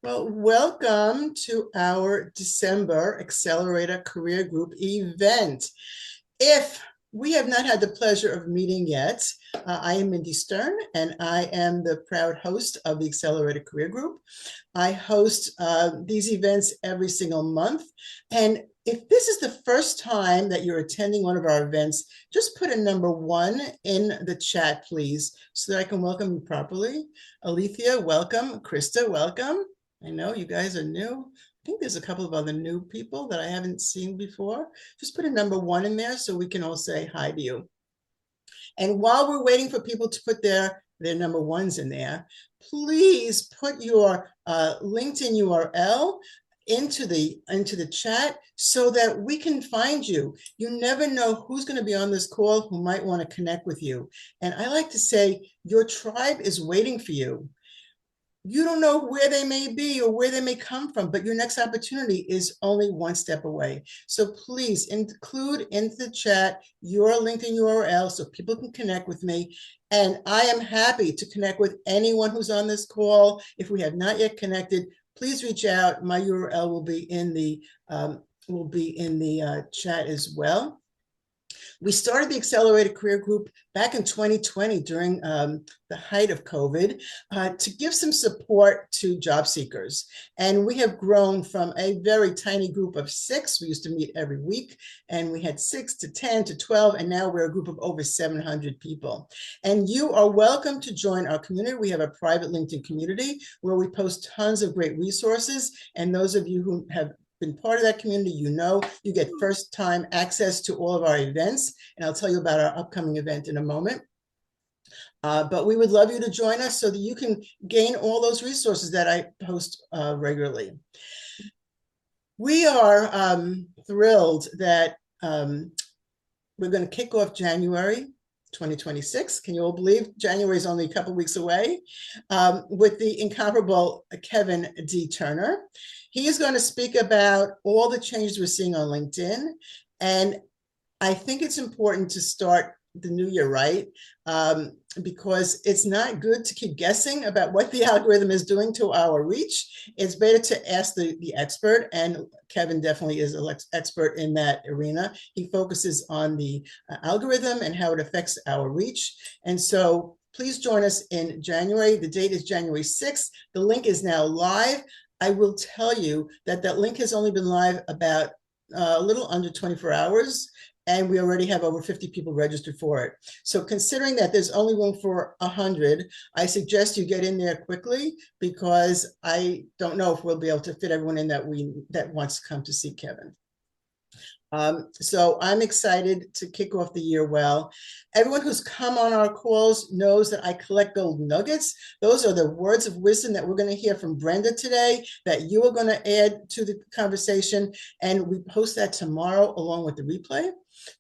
Well, welcome to our December Accelerator Career Group event. If we have not had the pleasure of meeting yet, I am Mindy Stern, and I am the proud host of the Accelerator Career Group. I host these events every single month. And if this is the first time that you're attending one of our events, just put a number 1 in the chat, please, so that I can welcome you properly. Alethea, welcome. Krista, welcome. I know you guys are new. I think there's a couple of other new people that I haven't seen before. Just put a number 1 in there so we can all say hi to you. And while we're waiting for people to put their number 1s in there, please put your LinkedIn URL into the chat so that we can find you. You never know who's going to be on this call who might want to connect with you. And I like to say your tribe is waiting for you. You don't know where they may be or where they may come from, but your next opportunity is only one step away. So please include into the chat your LinkedIn URL so people can connect with me. And I am happy to connect with anyone who's on this call. If we have not yet connected, please reach out. My URL will be in the chat as well. We started the Accelerated Career Group back in 2020 during the height of COVID to give some support to job seekers. And we have grown from a very tiny group of 6. We used to meet every week, and we had 6 to 10 to 12, and now we're a group of over 700 people. And you are welcome to join our community. We have a private LinkedIn community where we post tons of great resources. And those of you who have been part of that community, you get first time access to all of our events. And I'll tell you about our upcoming event in a moment. But we would love you to join us so that you can gain all those resources that I post regularly. We are thrilled that we're going to kick off January 2026. Can you all believe January is only a couple of weeks away? With the incomparable Kevin D. Turner. He is going to speak about all the changes we're seeing on LinkedIn. And I think it's important to start the new year right, because it's not good to keep guessing about what the algorithm is doing to our reach. It's better to ask the expert, and Kevin definitely is an expert in that arena. He focuses on the algorithm and how it affects our reach. And so please join us in January. The date is January 6th. The link is now live. I will tell you that link has only been live about a little under 24 hours. And we already have over 50 people registered for it. So considering that there's only room for 100, I suggest you get in there quickly, because I don't know if we'll be able to fit everyone in that wants to come to see Kevin. So I'm excited to kick off the year well. Everyone who's come on our calls knows that I collect golden nuggets. Those are the words of wisdom that we're going to hear from Brenda today, that you are going to add to the conversation. And we post that tomorrow along with the replay.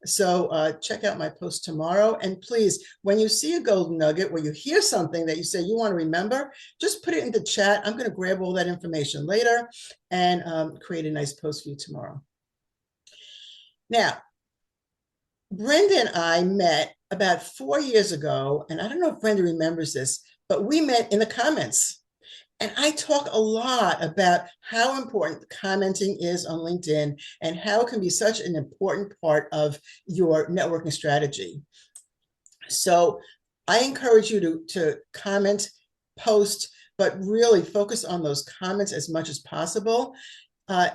So check out my post tomorrow. And please, when you see a golden nugget, where you hear something that you say you want to remember, just put it in the chat. I'm going to grab all that information later and create a nice post for you tomorrow. Now, Brenda and I met about 4 years ago, and I don't know if Brenda remembers this, but we met in the comments. And I talk a lot about how important commenting is on LinkedIn and how it can be such an important part of your networking strategy. So I encourage you to comment, post, but really focus on those comments as much as possible.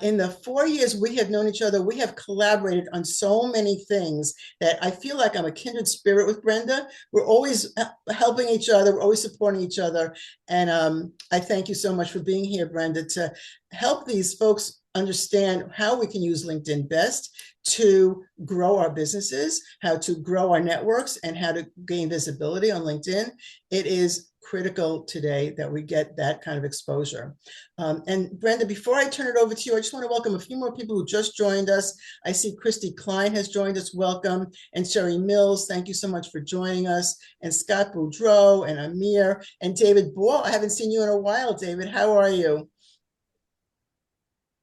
In the 4 years we have known each other, we have collaborated on so many things that I feel like I'm a kindred spirit with Brenda. We're always helping each other. We're always supporting each other. And I thank you so much for being here, Brenda, to help these folks understand how we can use LinkedIn best to grow our businesses, how to grow our networks, and how to gain visibility on LinkedIn. It is critical today that we get that kind of exposure. And Brenda, before I turn it over to you, I just want to welcome a few more people who just joined us. I see Christy Klein has joined us. Welcome. And Sherry Mills, thank you so much for joining us. And Scott Boudreau and Amir and David Ball. I haven't seen you in a while, David. How are you?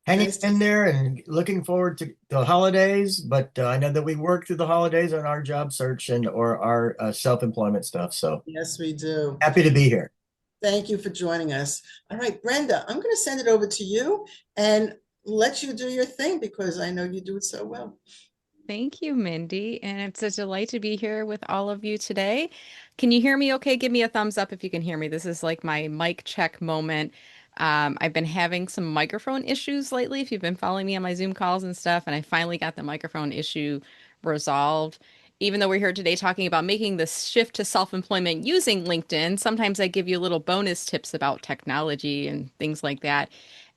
Hanging in there and looking forward to the holidays, but I know that we work through the holidays on our job search or our self-employment stuff. So yes, we do. happy to be here. Thank you for joining us. All right, Brenda, I'm going to send it over to you and let you do your thing because I know you do it so well. Thank you, Mindy. And it's a delight to be here with all of you today. Can you hear me okay? Give me a thumbs up if you can hear me. This is like my mic check moment. I've been having some microphone issues lately, if you've been following me on my Zoom calls and stuff, and I finally got the microphone issue resolved. Even though we're here today talking about making the shift to self-employment using LinkedIn, sometimes I give you little bonus tips about technology and things like that.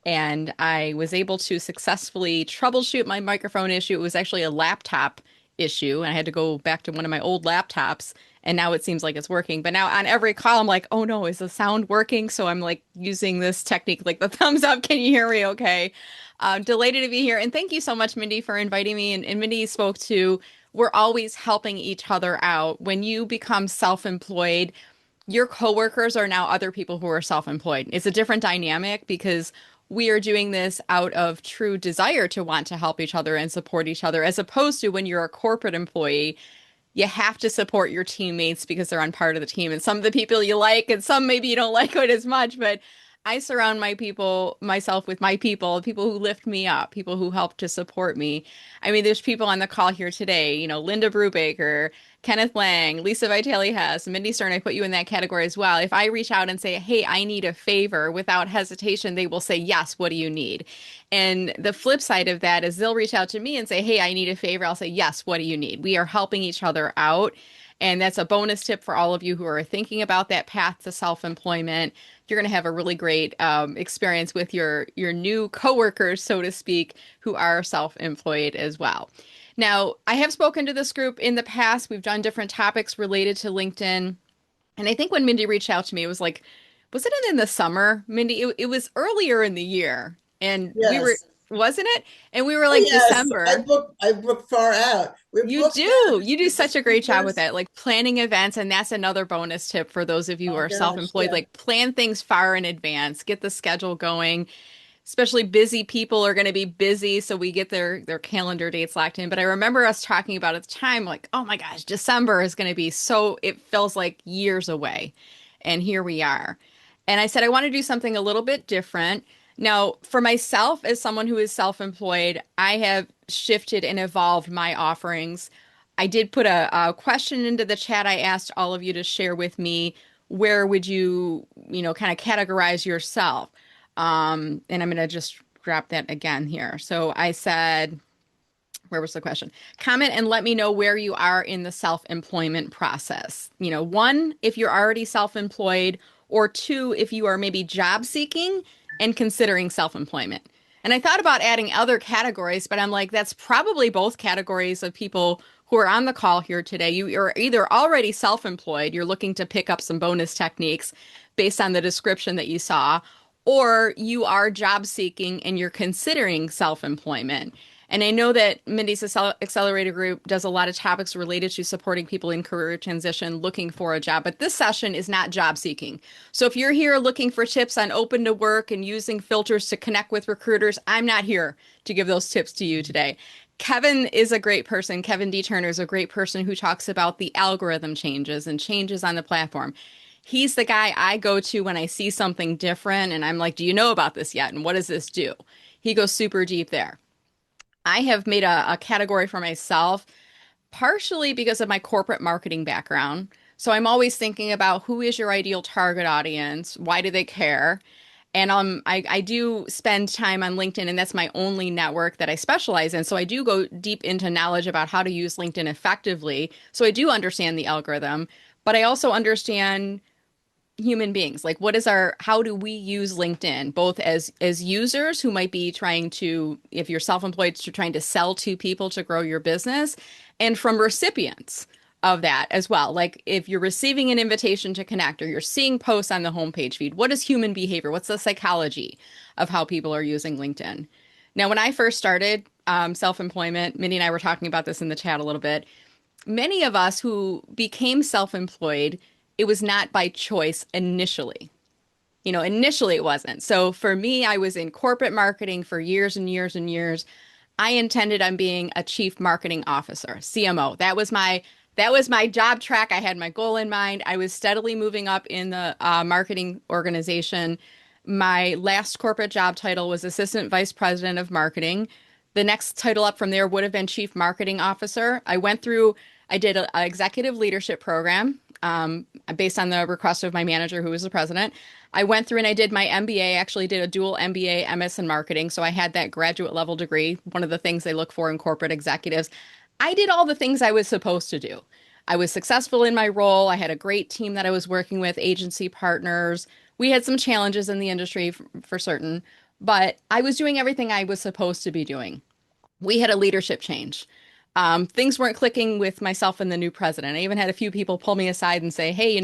And I was able to successfully troubleshoot my microphone issue. It was actually a laptop issue, and I had to go back to one of my old laptops, and now it seems like it's working. But now on every call, I'm like, oh no, is the sound working? So I'm like using this technique, like the thumbs up. Can you hear me okay? Delighted to be here. And thank you so much, Mindy, for inviting me. And Mindy spoke to, we're always helping each other out. When you become self-employed, your coworkers are now other people who are self-employed. It's a different dynamic because we are doing this out of true desire to want to help each other and support each other, as opposed to when you're a corporate employee, you have to support your teammates because they're on part of the team. And some of the people you like, and some maybe you don't like it as much, but I surround myself with my people who lift me up, people who help to support me. I mean, there's people on the call here today, Linda Brubaker, Kenneth Lang, Lisa Vitale Hess, Mindy Stern. I put you in that category as well. If I reach out and say, hey, I need a favor, without hesitation, they will say, yes, what do you need? And the flip side of that is they'll reach out to me and say, hey, I need a favor. I'll say, yes, what do you need? We are helping each other out. And that's a bonus tip for all of you who are thinking about that path to self-employment. You're going to have a really great experience with your new coworkers, so to speak, who are self-employed as well. Now, I have spoken to this group in the past. We've done different topics related to LinkedIn. And I think when Mindy reached out to me, it was like, was it in the summer, Mindy? It was earlier in the year. And we were, Yes. wasn't it? And we were Oh, like yes. December. I book far out. We're You booked out do. for You do such a great job with speakers. that, like planning events. And that's another bonus tip for those of you who Oh, are gosh. self-employed, Yeah. like plan things far in advance, get the schedule going. Especially busy people are going to be busy, so we get their calendar dates locked in. But I remember us talking about at the time, like, oh my gosh, December is going to be so, it feels like years away. And here we are. And I said, I want to do something a little bit different. Now, for myself, as someone who is self-employed, I have shifted and evolved my offerings. I did put a question into the chat. I asked all of you to share with me, where would you, kind of categorize yourself? And I'm going to just grab that again here. So I said, where was the question? Comment and let me know where you are in the self-employment process. One, if you're already self-employed, or two, if you are maybe job seeking and considering self-employment. And I thought about adding other categories, but I'm like, that's probably both categories of people who are on the call here today. You're either already self-employed, you're looking to pick up some bonus techniques based on the description that you saw, or you are job seeking and you're considering self-employment. And I know that Mindy's Accelerator group does a lot of topics related to supporting people in career transition looking for a job, but this session is not job seeking. So if you're here looking for tips on open to work and using filters to connect with recruiters, I'm not here to give those tips to you today. Kevin is a great person. Kevin D. Turner is a great person who talks about the algorithm changes and changes on the platform. He's the guy I go to when I see something different and I'm like, do you know about this yet? And what does this do? He goes super deep there. I have made a category for myself, partially because of my corporate marketing background. So I'm always thinking about, who is your ideal target audience? Why do they care? And I do spend time on LinkedIn, and that's my only network that I specialize in. So I do go deep into knowledge about how to use LinkedIn effectively. So I do understand the algorithm, but I also understand human beings. Like, how do we use LinkedIn, both as users who might be trying to, if you're self-employed, to trying to sell to people to grow your business, and from recipients of that as well. Like, if you're receiving an invitation to connect, or you're seeing posts on the homepage feed, what is human behavior? What's the psychology of how people are using LinkedIn? Now, when I first started self-employment, Minnie and I were talking about this in the chat a little bit. Many of us who became self-employed, it was not by choice initially. Initially it wasn't. So for me, I was in corporate marketing for years and years and years. I intended on being a chief marketing officer, CMO. That was my job track. I had my goal in mind. I was steadily moving up in the marketing organization. My last corporate job title was Assistant Vice President of Marketing. The next title up from there would have been Chief Marketing Officer. I did an executive leadership program based on the request of my manager, who was the president. I went through and I did my MBA, actually did a dual MBA, MS in marketing. So I had that graduate level degree, one of the things they look for in corporate executives. I did all the things I was supposed to do. I was successful in my role. I had a great team that I was working with, agency partners. We had some challenges in the industry for certain, but I was doing everything I was supposed to be doing. We had a leadership change. Things weren't clicking with myself and the new president. I even had a few people pull me aside and say, hey,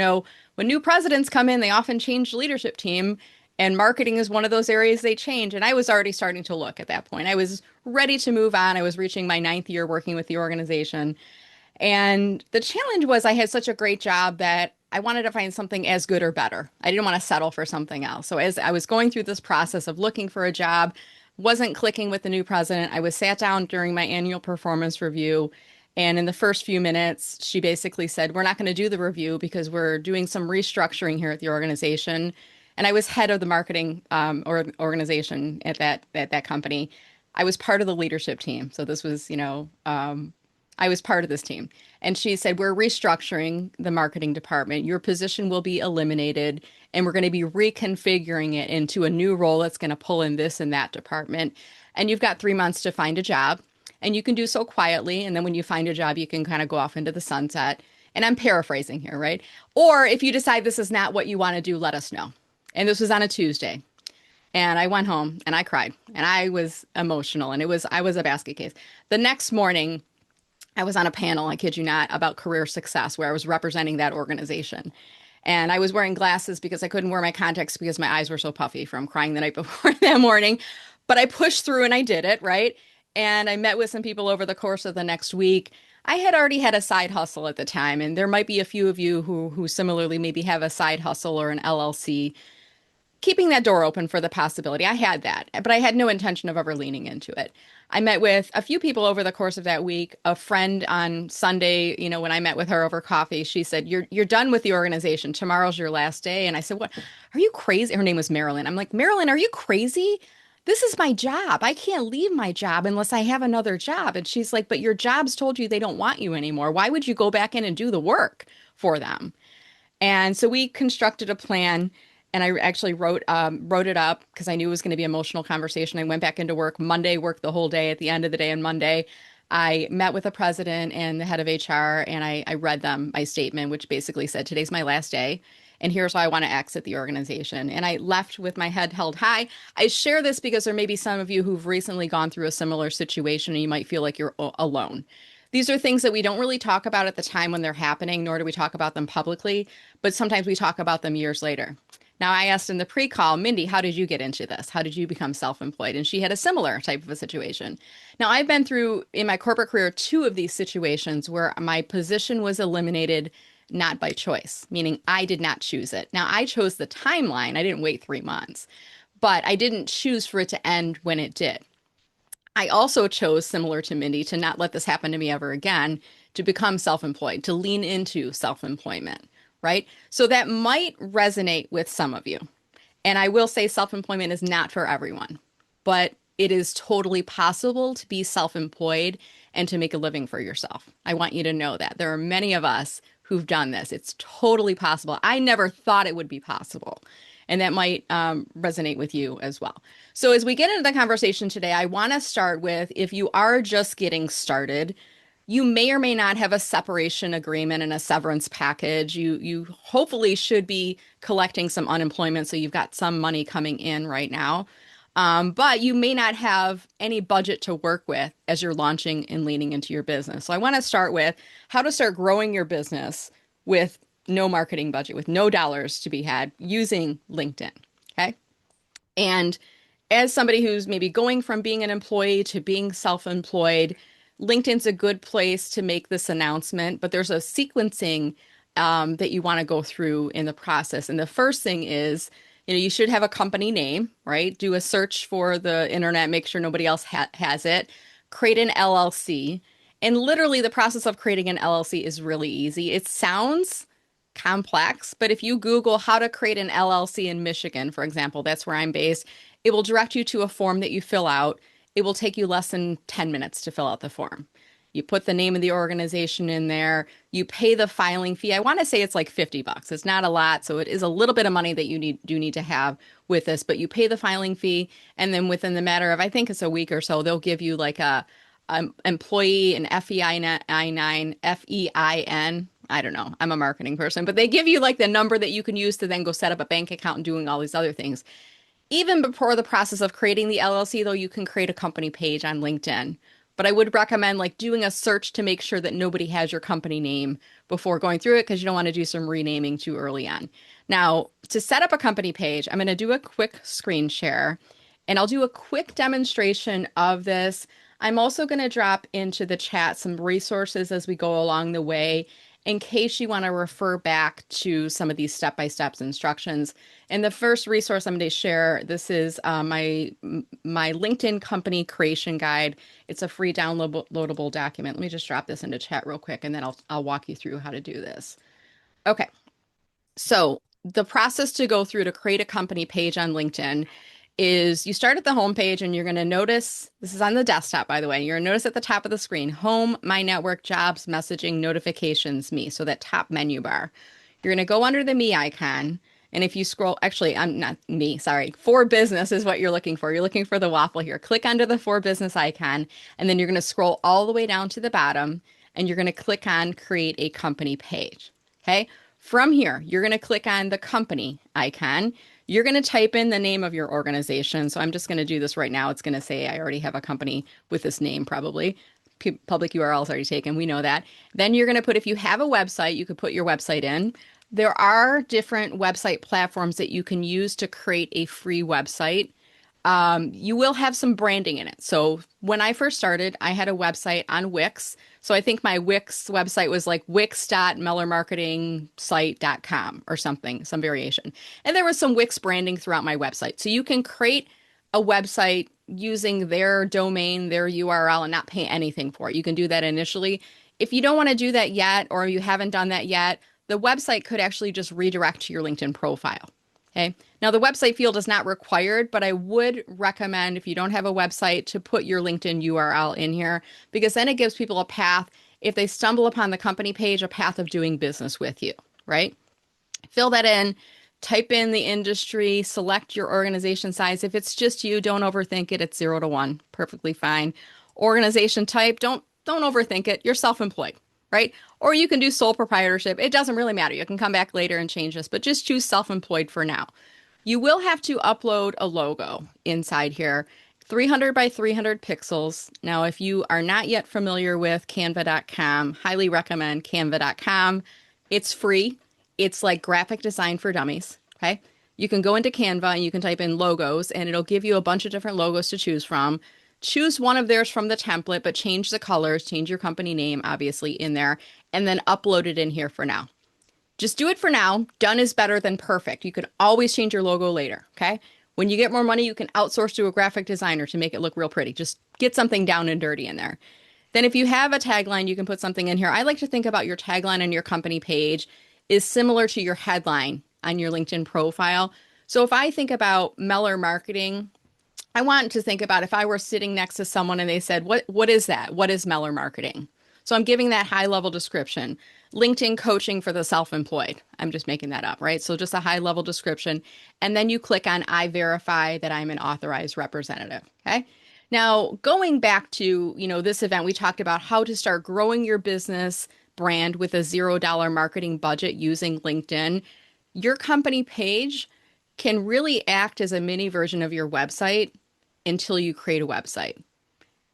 when new presidents come in, they often change the leadership team, and marketing is one of those areas they change. And I was already starting to look at that point. I was ready to move on. I was reaching my 9th year working with the organization. And the challenge was I had such a great job that I wanted to find something as good or better. I didn't want to settle for something else. So as I was going through this process of looking for a job, wasn't clicking with the new president, I was sat down during my annual performance review. And in the first few minutes, she basically said, we're not going to do the review because we're doing some restructuring here at the organization. And I was head of the marketing organization at that company. I was part of the leadership team. So this was, I was part of this team. And she said, we're restructuring the marketing department. Your position will be eliminated, and we're going to be reconfiguring it into a new role that's going to pull in this and that department. And you've got 3 months to find a job, and you can do so quietly. And then when you find a job, you can kind of go off into the sunset. And I'm paraphrasing here, right? Or if you decide this is not what you want to do, let us know. And this was on a Tuesday. And I went home and I cried and I was emotional, and I was a basket case. The next morning, I was on a panel, I kid you not, about career success where I was representing that organization. And I was wearing glasses because I couldn't wear my contacts because my eyes were so puffy from crying the night before that morning. But I pushed through and I did it, right? And I met with some people over the course of the next week. I had already had a side hustle at the time, and there might be a few of you who similarly maybe have a side hustle or an LLC, keeping that door open for the possibility. I had that, but I had no intention of ever leaning into it. I met with a few people over the course of that week. A friend on Sunday, when I met with her over coffee, she said, you're done with the organization. Tomorrow's your last day. And I said, what? Are you crazy? Her name was Marilyn. I'm like, Marilyn, are you crazy? This is my job. I can't leave my job unless I have another job. And she's like, but your job's told you they don't want you anymore. Why would you go back in and do the work for them? And so we constructed a plan, and I actually wrote it up because I knew it was going to be an emotional conversation. I went back into work Monday, worked the whole day. At the end of the day on Monday, I met with the president and the head of HR, and I read them my statement, which basically said, today's my last day, and here's why I want to exit the organization. And I left with my head held high. I share this because there may be some of you who've recently gone through a similar situation, and you might feel like you're alone. These are things that we don't really talk about at the time when they're happening, nor do we talk about them publicly, but sometimes we talk about them years later. Now, I asked in the pre-call, Mindy, how did you get into this? How did you become self-employed? And she had a similar type of a situation. Now, I've been through, in my corporate career, 2 of these situations where my position was eliminated not by choice, meaning I did not choose it. Now, I chose the timeline. I didn't wait 3 months, but I didn't choose for it to end when it did. I also chose, similar to Mindy, to not let this happen to me ever again, to become self-employed, to lean into self-employment, right? So that might resonate with some of you. And I will say self-employment is not for everyone, but it is totally possible to be self-employed and to make a living for yourself. I want you to know that. There are many of us who've done this. It's totally possible. I never thought it would be possible. And that might resonate with you as well. So as we get into the conversation today, I want to start with, if you are just getting started, you may or may not have a separation agreement and a severance package. You hopefully should be collecting some unemployment, so you've got some money coming in right now. But you may not have any budget to work with as you're launching and leaning into your business. So I want to start with how to start growing your business with no marketing budget, with no dollars to be had using LinkedIn. Okay. And as somebody who's maybe going from being an employee to being self-employed, LinkedIn's a good place to make this announcement, but there's a sequencing that you want to go through in the process. And the first thing is, you should have a company name, right? Do a search for the internet, make sure nobody else has it, create an LLC. And literally, the process of creating an LLC is really easy. It sounds complex, but if you Google how to create an LLC in Michigan, for example, that's where I'm based, it will direct you to a form that you fill out. It will take you less than 10 minutes to fill out the form. You put the name of the organization in there, you pay the filing fee. I want to say it's like $50. It's not a lot, so it is a little bit of money that you do need to have with this, but you pay the filing fee, and then within the matter of, I think it's a week or so, they'll give you like a employee, an FEI9, FEIN. I don't know. I'm a marketing person, but they give you like the number that you can use to then go set up a bank account and doing all these other things. Even before the process of creating the LLC, though, you can create a company page on LinkedIn. But I would recommend like doing a search to make sure that nobody has your company name before going through it, because you don't want to do some renaming too early on. Now, to set up a company page, I'm going to do a quick screen share and I'll do a quick demonstration of this. I'm also going to drop into the chat some resources as we go along the way in case you want to refer back to some of these step-by-step instructions. And the first resource I'm going to share, this is my LinkedIn company creation guide. It's a free downloadable document. Let me just drop this into chat real quick, and then I'll walk you through how to do this. Okay, so the process to go through to create a company page on LinkedIn is you start at the home page, and you're going to notice, this is on the desktop, by the way, you're going to notice at the top of the screen, home, my network, jobs, messaging, notifications, me. So that top menu bar. You're going to go under the me icon. And if you scroll, actually, I'm not me, sorry. For business is what you're looking for. You're looking for the waffle here. Click under the for business icon, and then you're going to scroll all the way down to the bottom, and you're going to click on create a company page. Okay. From here, you're going to click on the company icon. You're going to type in the name of your organization. So I'm just going to do this right now. It's going to say I already have a company with this name, probably. Public URL is already taken. We know that. Then you're going to put, if you have a website, you could put your website in. There are different website platforms that you can use to create a free website. You will have some branding in it. So when I first started, I had a website on Wix. So I think my Wix website was like wix.mellermarketingsite.com or something, some variation. And there was some Wix branding throughout my website. So you can create a website using their domain, their URL, and not pay anything for it. You can do that initially. If you don't want to do that yet, or you haven't done that yet, the website could actually just redirect to your LinkedIn profile. Okay. Now the website field is not required, but I would recommend, if you don't have a website, to put your LinkedIn URL in here, because then it gives people a path, if they stumble upon the company page, a path of doing business with you, right? Fill that in, type in the industry, select your organization size. If it's just you, don't overthink it. It's 0 to 1, perfectly fine. Organization type, don't overthink it. You're self-employed. Right? Or you can do sole proprietorship. It doesn't really matter. You can come back later and change this, but just choose self-employed for now. You will have to upload a logo inside here, 300 by 300 pixels. Now, if you are not yet familiar with canva.com, highly recommend canva.com. It's free. It's like graphic design for dummies. Okay. You can go into Canva and you can type in logos, and it'll give you a bunch of different logos to choose from. Choose one of theirs from the template, but change the colors, change your company name, obviously, in there, and then upload it in here for now. Just do it for now. Done is better than perfect. You can always change your logo later, okay? When you get more money, you can outsource to a graphic designer to make it look real pretty. Just get something down and dirty in there. Then if you have a tagline, you can put something in here. I like to think about your tagline on your company page is similar to your headline on your LinkedIn profile. So if I think about Meller Marketing, I want to think about if I were sitting next to someone and they said, what is that? What is Meller Marketing? So I'm giving that high level description. LinkedIn coaching for the self-employed. I'm just making that up, right? So just a high level description. And then you click on I verify that I'm an authorized representative. Okay. Now, going back to, this event, we talked about how to start growing your business brand with a $0 marketing budget using LinkedIn. Your company page can really act as a mini version of your website until you create a website.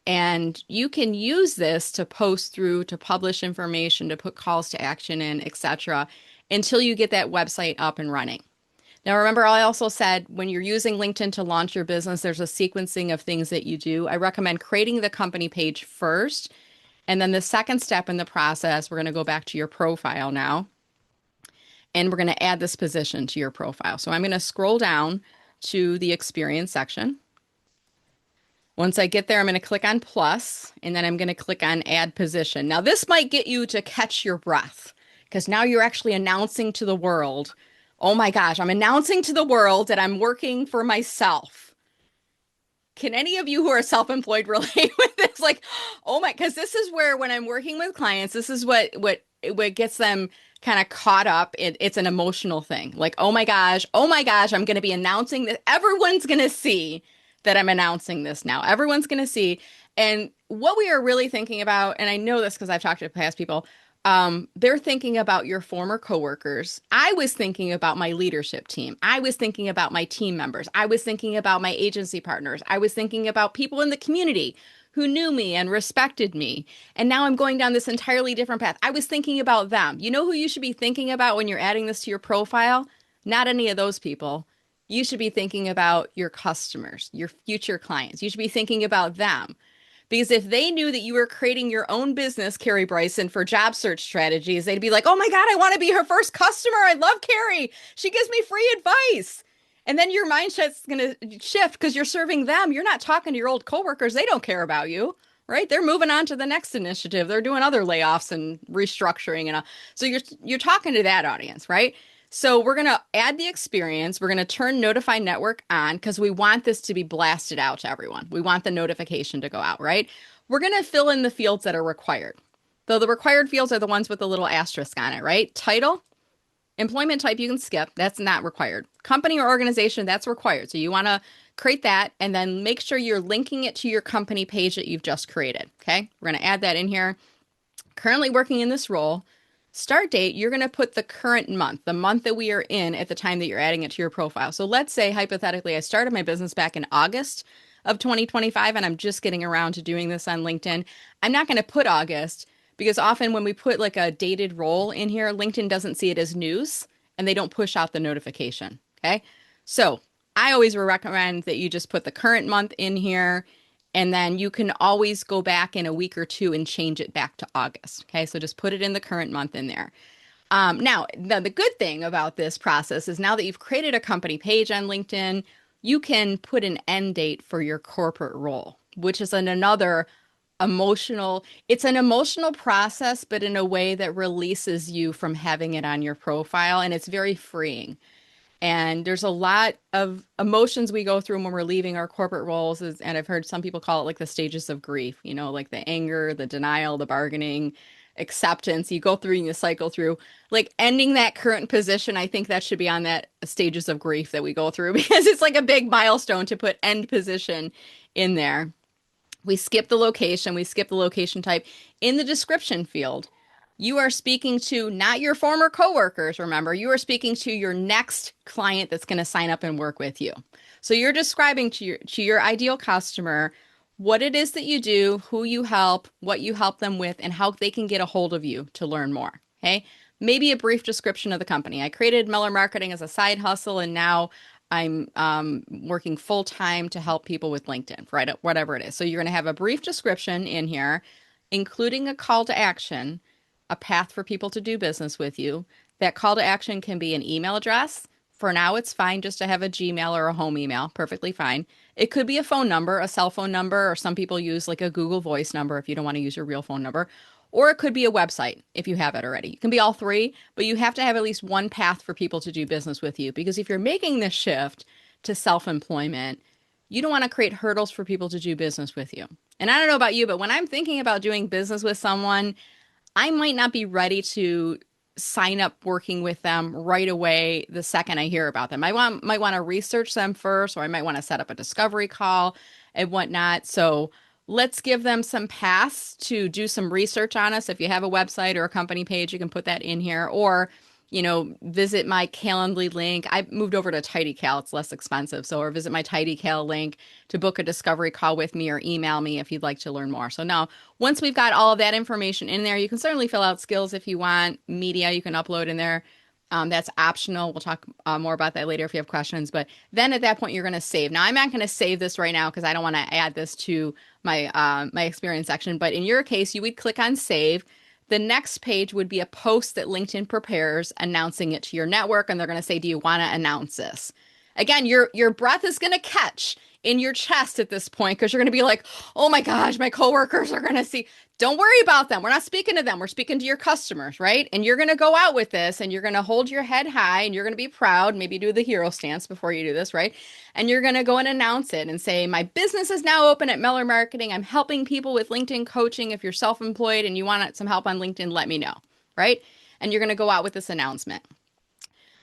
And you can use this to post through, to publish information, to put calls to action in, etc., until you get that website up and running. Now, remember, I also said when you're using LinkedIn to launch your business, there's a sequencing of things that you do. I recommend creating the company page first. And then the second step in the process, we're going to go back to your profile now. And we're going to add this position to your profile. So I'm going to scroll down to the experience section. Once I get there, I'm going to click on plus, and then I'm going to click on add position. Now, this might get you to catch your breath because now you're actually announcing to the world, oh my gosh, I'm announcing to the world that I'm working for myself. Can any of you who are self-employed relate with this? Like, oh my, because this is where when I'm working with clients, this is what gets them kind of caught up. It's an emotional thing. Like, oh my gosh, I'm going to be announcing that everyone's going to see that I'm announcing this now. Everyone's going to see. And what we are really thinking about, and I know this because I've talked to past people, they're thinking about your former coworkers. I was thinking about my leadership team. I was thinking about my team members. I was thinking about my agency partners. I was thinking about people in the community who knew me and respected me. And now I'm going down this entirely different path. I was thinking about them. You know who you should be thinking about when you're adding this to your profile? Not any of those people. You should be thinking about your customers, your future clients. You should be thinking about them. Because if they knew that you were creating your own business, Carrie Bryson, for job search strategies, they'd be like, oh my God, I want to be her first customer. I love Carrie. She gives me free advice. And then your mindset's going to shift because you're serving them. You're not talking to your old coworkers. They don't care about you, right? They're moving on to the next initiative. They're doing other layoffs and restructuring and all. So you're talking to that audience, right? So we're going to add the experience. We're going to turn Notify Network on because we want this to be blasted out to everyone. We want the notification to go out, right? We're going to fill in the fields that are required. Though the required fields are the ones with the little asterisk on it, right? Title, employment type, you can skip. That's not required. Company or organization, that's required. So you want to create that and then make sure you're linking it to your company page that you've just created, okay? We're going to add that in here. Currently working in this role. Start date, you're going to put the current month, the month that we are in at the time that you're adding it to your profile. So let's say, hypothetically, I started my business back in August of 2025, and I'm just getting around to doing this on LinkedIn. I'm not going to put August because often when we put like a dated role in here, LinkedIn doesn't see it as news and they don't push out the notification. Okay. So I always recommend that you just put the current month in here. And then you can always go back in a week or two and change it back to August. Okay, so just put it in the current month in there. Now, the good thing about this process is now that you've created a company page on LinkedIn, you can put an end date for your corporate role, which is another it's an emotional process, but in a way that releases you from having it on your profile. And it's very freeing. And there's a lot of emotions we go through when we're leaving our corporate roles. And I've heard some people call it like the stages of grief, you know, like the anger, the denial, the bargaining, acceptance. You go through and you cycle through. Like ending that current position, I think that should be on that stages of grief that we go through because it's like a big milestone to put end position in there. We skip the location, we skip the location type. In the description field, you are speaking to not your former coworkers, remember, you are speaking to your next client that's going to sign up and work with you. So you're describing to your ideal customer what it is that you do, who you help, what you help them with, and how they can get a hold of you to learn more. Okay. Maybe a brief description of the company. I created Meller Marketing as a side hustle, and now I'm working full time to help people with LinkedIn, right? Whatever it is. So you're going to have a brief description in here, including a call to action, a path for people to do business with you. That call to action can be an email address. For now, it's fine just to have a Gmail or a home email, perfectly fine. It could be a phone number, a cell phone number, or some people use like a Google Voice number if you don't want to use your real phone number. Or it could be a website if you have it already. It can be all three, but you have to have at least one path for people to do business with you. Because if you're making this shift to self-employment, you don't want to create hurdles for people to do business with you. And I don't know about you, but when I'm thinking about doing business with someone, I might not be ready to sign up working with them right away the second I hear about them. I might want to research them first, or I might want to set up a discovery call and whatnot. So let's give them some paths to do some research on us. If you have a website or a company page, you can put that in here. Or, you know, visit my Calendly link. I moved over to TidyCal. It's less expensive. So, or visit my TidyCal link to book a discovery call with me, or email me if you'd like to learn more. So now, once we've got all of that information in there, you can certainly fill out skills if you want. Media you can upload in there. That's optional. We'll talk more about that later if you have questions. But then at that point, you're going to save. Now, I'm not going to save this right now because I don't want to add this to my my experience section. But in your case, you would click on save. The next page would be a post that LinkedIn prepares announcing it to your network. And they're going to say, do you want to announce this? Again, your breath is going to catch in your chest at this point because you're going to be like, oh my gosh, my coworkers are going to see. Don't worry about them. We're not speaking to them. We're speaking to your customers, right? And you're going to go out with this and you're going to hold your head high and you're going to be proud, maybe do the hero stance before you do this, right? And you're going to go and announce it and say, my business is now open at Meller Marketing. I'm helping people with LinkedIn coaching. If you're self-employed and you want some help on LinkedIn, let me know, right? And you're going to go out with this announcement.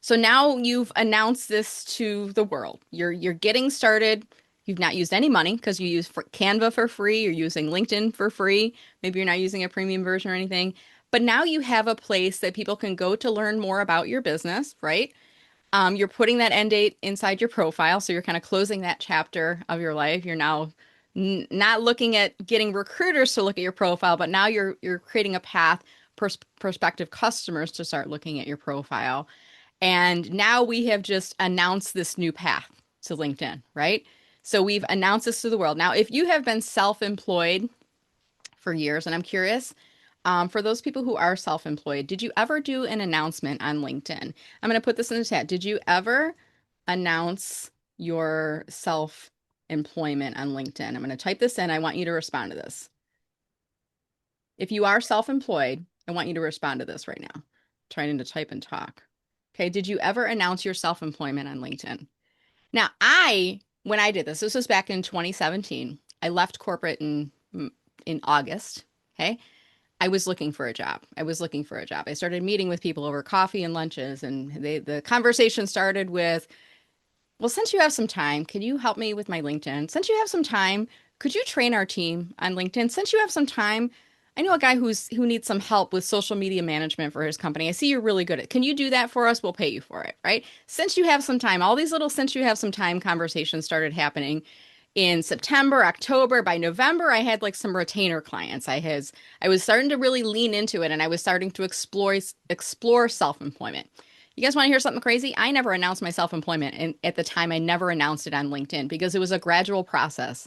So now you've announced this to the world. You're getting started. You've not used any money because you use Canva for free. You're using LinkedIn for free. Maybe you're not using a premium version or anything. But now you have a place that people can go to learn more about your business, right? You're putting that end date inside your profile. So you're kind of closing that chapter of your life. You're now not looking at getting recruiters to look at your profile, but now you're creating a path prospective customers to start looking at your profile. And now we have just announced this new path to LinkedIn, right? So we've announced this to the world. Now, if you have been self-employed for years, and I'm curious, for those people who are self-employed, did you ever do an announcement on LinkedIn? I'm going to put this in the chat. Did you ever announce your self-employment on LinkedIn? I'm going to type this in. I want you to respond to this. If you are self-employed, I want you to respond to this right now. I'm trying to type and talk. Okay, did you ever announce your self-employment on LinkedIn? Now, when I did this was back in 2017. I left corporate in August. Okay, I was looking for a job. I started meeting with people over coffee and lunches, and the conversation started with, well, since you have some time, can you help me with my LinkedIn? Since you have some time, could you train our team on LinkedIn? Since you have some time, I know a guy who needs some help with social media management for his company. I see you're really good at it. Can you do that for us? We'll pay you for it, right? Since you have some time, all these little since you have some time conversations started happening in September, October. By November, I had like some retainer clients. I was starting to really lean into it, and I was starting to explore self-employment. You guys want to hear something crazy? I never announced my self-employment, and at the time, I never announced it on LinkedIn because it was a gradual process.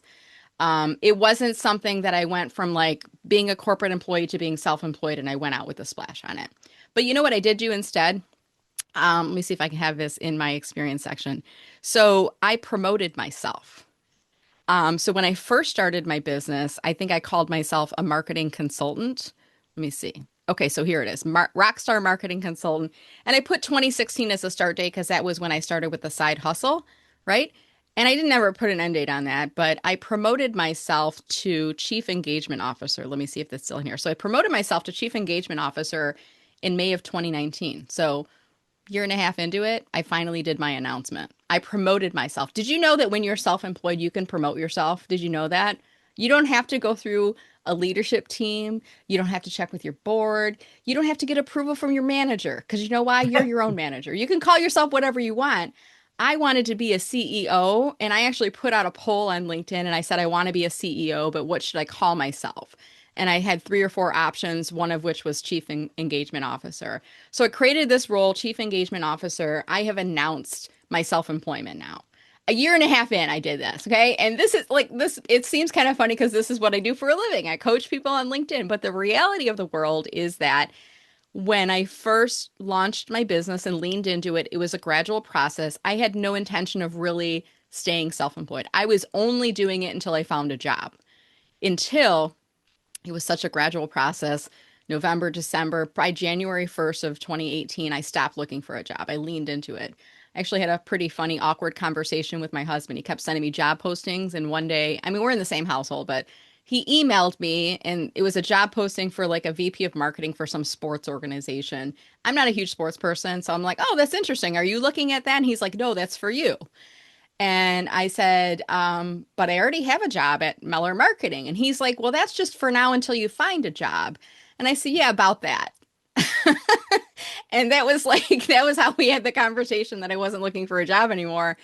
It wasn't something that I went from like being a corporate employee to being self-employed and I went out with a splash on it. But you know what I did do instead? Let me see if I can have this in my experience section. So I promoted myself. So when I first started my business, I think I called myself a marketing consultant. Let me see. Okay, so here it is, Rockstar Marketing Consultant. And I put 2016 as a start date because that was when I started with the side hustle, right? And I didn't ever put an end date on that, but I promoted myself to Chief Engagement Officer. Let me see if that's still in here. So I promoted myself to Chief Engagement Officer in May of 2019. So year and a half into it, I finally did my announcement. I promoted myself. Did you know that when you're self-employed, you can promote yourself? Did you know that? You don't have to go through a leadership team. You don't have to check with your board. You don't have to get approval from your manager because you know why? You're your own manager. You can call yourself whatever you want. I wanted to be a CEO, and I actually put out a poll on LinkedIn and I said, I want to be a CEO, but what should I call myself? And I had 3 or 4 options, one of which was Chief Engagement Officer. So I created this role, Chief Engagement Officer. I have announced my self-employment now. A year and a half in, I did this, okay? And this is like this, it seems kind of funny because this is what I do for a living. I coach people on LinkedIn, but the reality of the world is that when I first launched my business and leaned into it, it was a gradual process. I had no intention of really staying self-employed. I was only doing it until I found a job. Until it was such a gradual process. November, December, by January 1st of 2018, I stopped looking for a job. I leaned into it. I actually had a pretty funny, awkward conversation with my husband. He kept sending me job postings. And one day, I mean, we're in the same household, but he emailed me and it was a job posting for like a VP of marketing for some sports organization. I'm not a huge sports person. So I'm like, oh, that's interesting. Are you looking at that? And he's like, no, that's for you. And I said, but I already have a job at Meller Marketing. And he's like, well, that's just for now until you find a job. And I said, yeah, about that. And that was like, that was how we had the conversation that I wasn't looking for a job anymore.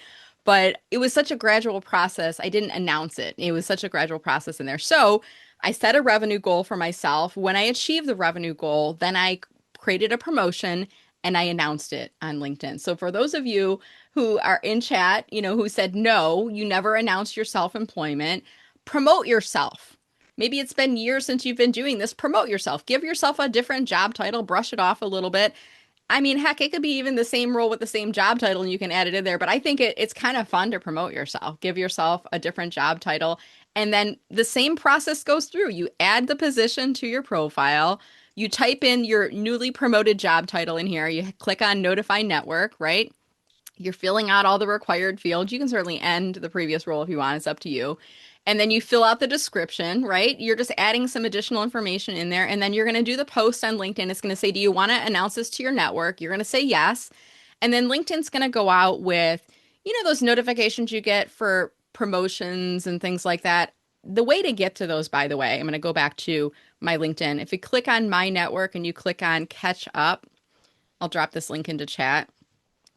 But it was such a gradual process. I didn't announce it. It was such a gradual process in there. So I set a revenue goal for myself. When I achieved the revenue goal, then I created a promotion and I announced it on LinkedIn. So for those of you who are in chat, you know, who said, no, you never announced your self-employment, promote yourself. Maybe it's been years since you've been doing this. Promote yourself. Give yourself a different job title, brush it off a little bit, I mean, heck, it could be even the same role with the same job title and you can add it in there. But I think it's kind of fun to promote yourself, give yourself a different job title. And then the same process goes through. You add the position to your profile. You type in your newly promoted job title in here. You click on notify network, right? You're filling out all the required fields. You can certainly end the previous role if you want. It's up to you. And then you fill out the description, right? You're just adding some additional information in there. And then you're going to do the post on LinkedIn. It's going to say, do you want to announce this to your network? You're going to say yes. And then LinkedIn's going to go out with, those notifications you get for promotions and things like that. The way to get to those, by the way, I'm going to go back to my LinkedIn. If you click on my network and you click on catch up, I'll drop this link into chat.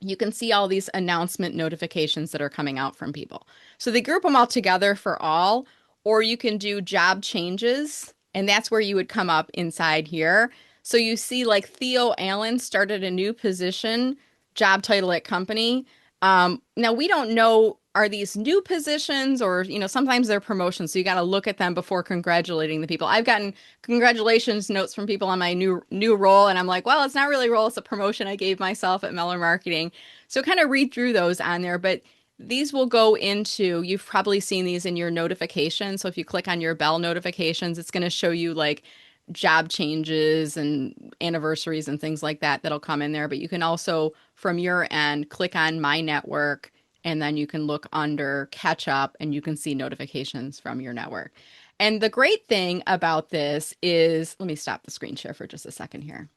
You can see all these announcement notifications that are coming out from people. So they group them all together for all, or you can do job changes, and that's where you would come up inside here. So you see like Theo Allen started a new position, job title at company. Now we don't know, are these new positions or, sometimes they're promotions. So you got to look at them before congratulating the people. I've gotten congratulations notes from people on my new role. And I'm like, well, it's not really a role. It's a promotion I gave myself at Meller Marketing. So kind of read through those on there. But these will go into, you've probably seen these in your notifications. So if you click on your bell notifications, it's going to show you like job changes and anniversaries and things like that that'll come in there. But you can also, from your end, click on my network, and then you can look under catch up and you can see notifications from your network. And the great thing about this is, let me stop the screen share for just a second here.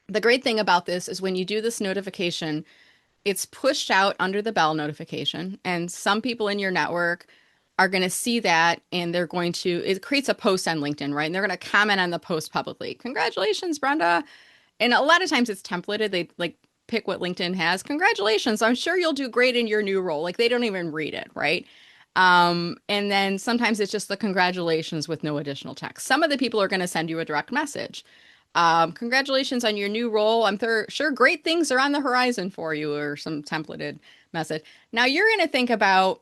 The great thing about this is when you do this notification, it's pushed out under the bell notification, and some people in your network are going to see that, and they're going to, it creates a post on LinkedIn, right? And they're going to comment on the post publicly. Congratulations, Brenda. And a lot of times it's templated. They like pick what LinkedIn has. Congratulations. I'm sure you'll do great in your new role. Like they don't even read it, right? And then sometimes it's just the congratulations with no additional text. Some of the people are going to send you a direct message. Congratulations on your new role. I'm sure great things are on the horizon for you, or some templated message. Now you're going to think about,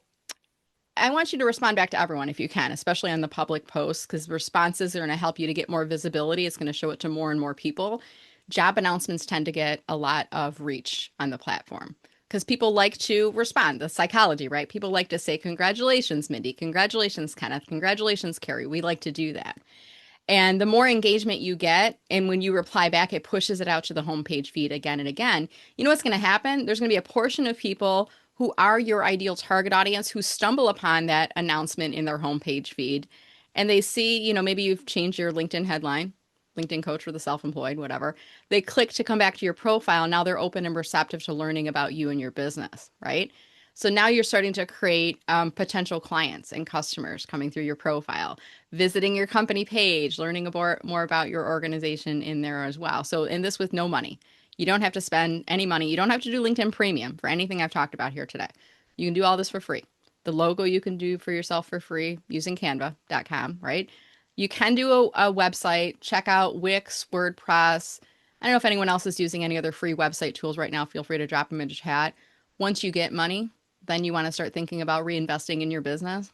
I want you to respond back to everyone if you can, especially on the public posts, because responses are going to help you to get more visibility. It's going to show it to more and more people. Job announcements tend to get a lot of reach on the platform because people like to respond. The psychology, right? People like to say, congratulations, Mindy. Congratulations, Kenneth. Congratulations, Carrie. We like to do that. And the more engagement you get, and when you reply back, it pushes it out to the homepage feed again and again. You know what's going to happen? There's going to be a portion of people who are your ideal target audience who stumble upon that announcement in their homepage feed. And they see, maybe you've changed your LinkedIn headline, LinkedIn coach for the self-employed, whatever. They click to come back to your profile. Now they're open and receptive to learning about you and your business, right? So now you're starting to create potential clients and customers coming through your profile, visiting your company page, learning more about your organization in there as well. So, and this with no money. You don't have to spend any money. You don't have to do LinkedIn Premium for anything I've talked about here today. You can do all this for free. The logo you can do for yourself for free using canva.com, right? You can do a website. Check out Wix, WordPress. I don't know if anyone else is using any other free website tools right now. Feel free to drop them into chat. Once you get money, then you want to start thinking about reinvesting in your business.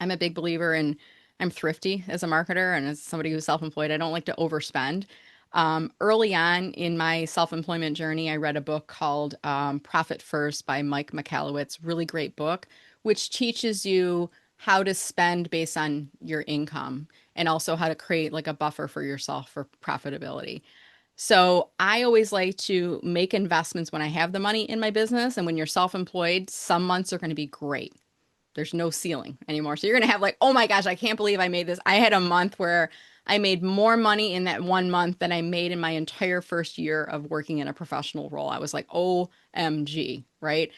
I'm a big believer in, I'm thrifty as a marketer and as somebody who's self-employed. I don't like to overspend. Early on in my self-employment journey, I read a book called Profit First by Mike Michalowicz. Really great book, which teaches you how to spend based on your income and also how to create like a buffer for yourself for profitability. So I always like to make investments when I have the money in my business. And when you're self-employed, some months are going to be great. There's no ceiling anymore. So you're going to have like, oh my gosh, I can't believe I made this. I had a month where I made more money in that 1 month than I made in my entire first year of working in a professional role. I was like, OMG, right?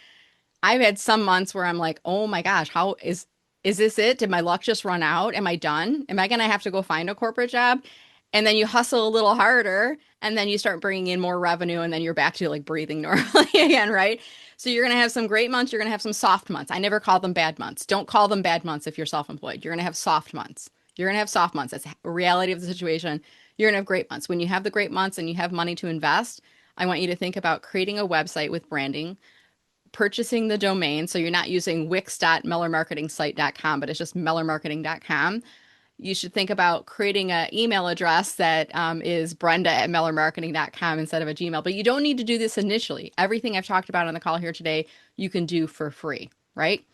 I've had some months where I'm like, oh my gosh, how is this it? Did my luck just run out? Am I done? Am I going to have to go find a corporate job? And then you hustle a little harder and then you start bringing in more revenue and then you're back to like breathing normally again, right? So you're going to have some great months. You're going to have some soft months. I never call them bad months. Don't call them bad months if you're self-employed. You're going to have soft months. You're going to have soft months. That's a reality of the situation. You're going to have great months. When you have the great months and you have money to invest, I want you to think about creating a website with branding, purchasing the domain. So you're not using wix.mellermarketingsite.com, but it's just mellermarketing.com. You should think about creating an email address that is brenda@mellermarketing.com instead of a Gmail. But you don't need to do this initially. Everything I've talked about on the call here today, you can do for free, right?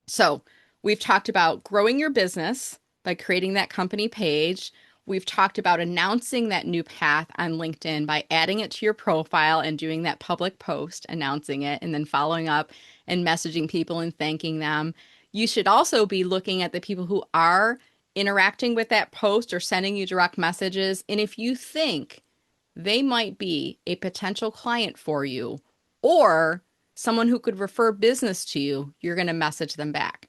So we've talked about growing your business by creating that company page. We've talked about announcing that new path on LinkedIn by adding it to your profile and doing that public post, announcing it, and then following up and messaging people and thanking them. You should also be looking at the people who are interacting with that post or sending you direct messages. And if you think they might be a potential client for you or someone who could refer business to you, you're going to message them back.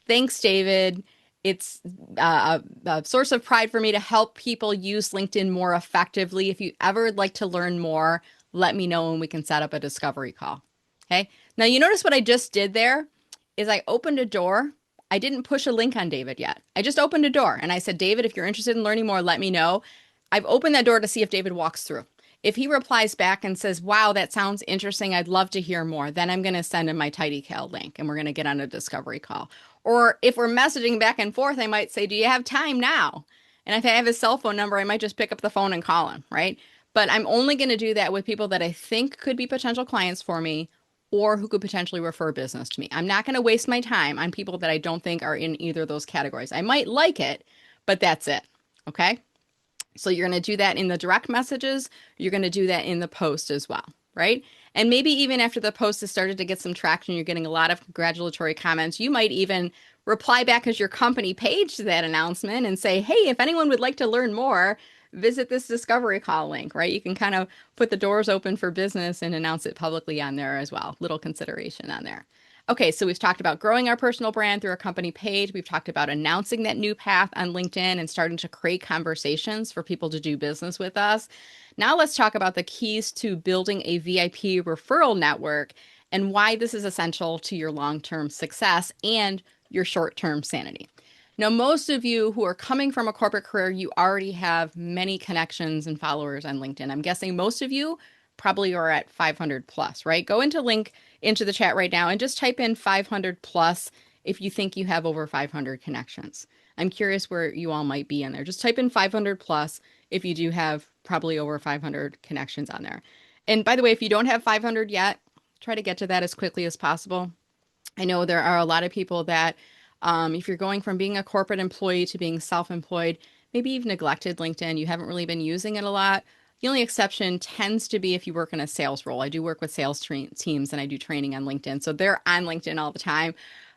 Thanks, David. It's a source of pride for me to help people use LinkedIn more effectively. If you ever would like to learn more, let me know and we can set up a discovery call. Okay. Now, you notice what I just did there is I opened a door. I didn't push a link on David yet. I just opened a door and I said, David, if you're interested in learning more, let me know. I've opened that door to see if David walks through. If he replies back and says, wow, that sounds interesting, I'd love to hear more, then I'm going to send him my TidyCal link and we're going to get on a discovery call. Or if we're messaging back and forth, I might say, do you have time now? And if I have his cell phone number, I might just pick up the phone and call him, right? But I'm only going to do that with people that I think could be potential clients for me or who could potentially refer business to me. I'm not going to waste my time on people that I don't think are in either of those categories. I might like it, but that's it. Okay. So you're going to do that in the direct messages. You're going to do that in the post as well, right? And maybe even after the post has started to get some traction, you're getting a lot of congratulatory comments. You might even reply back as your company page to that announcement and say, hey, if anyone would like to learn more, visit this discovery call link, right? You can kind of put the doors open for business and announce it publicly on there as well. Little consideration on there. Okay, so we've talked about growing our personal brand through our company page. We've talked about announcing that new path on LinkedIn and starting to create conversations for people to do business with us. Now let's talk about the keys to building a VIP referral network and why this is essential to your long-term success and your short-term sanity. Now, most of you who are coming from a corporate career, you already have many connections and followers on LinkedIn. I'm guessing most of you probably are at 500 plus, right? Go into the chat right now and just type in 500 plus if you think you have over 500 connections. I'm curious where you all might be in there. Just type in 500 plus if you do have probably over 500 connections on there. And by the way, if you don't have 500 yet, try to get to that as quickly as possible. I know there are a lot of people that if you're going from being a corporate employee to being self-employed, maybe you've neglected LinkedIn, you haven't really been using it a lot. The only exception tends to be if you work in a sales role. I do work with sales teams and I do training on LinkedIn. So they're on LinkedIn all the time.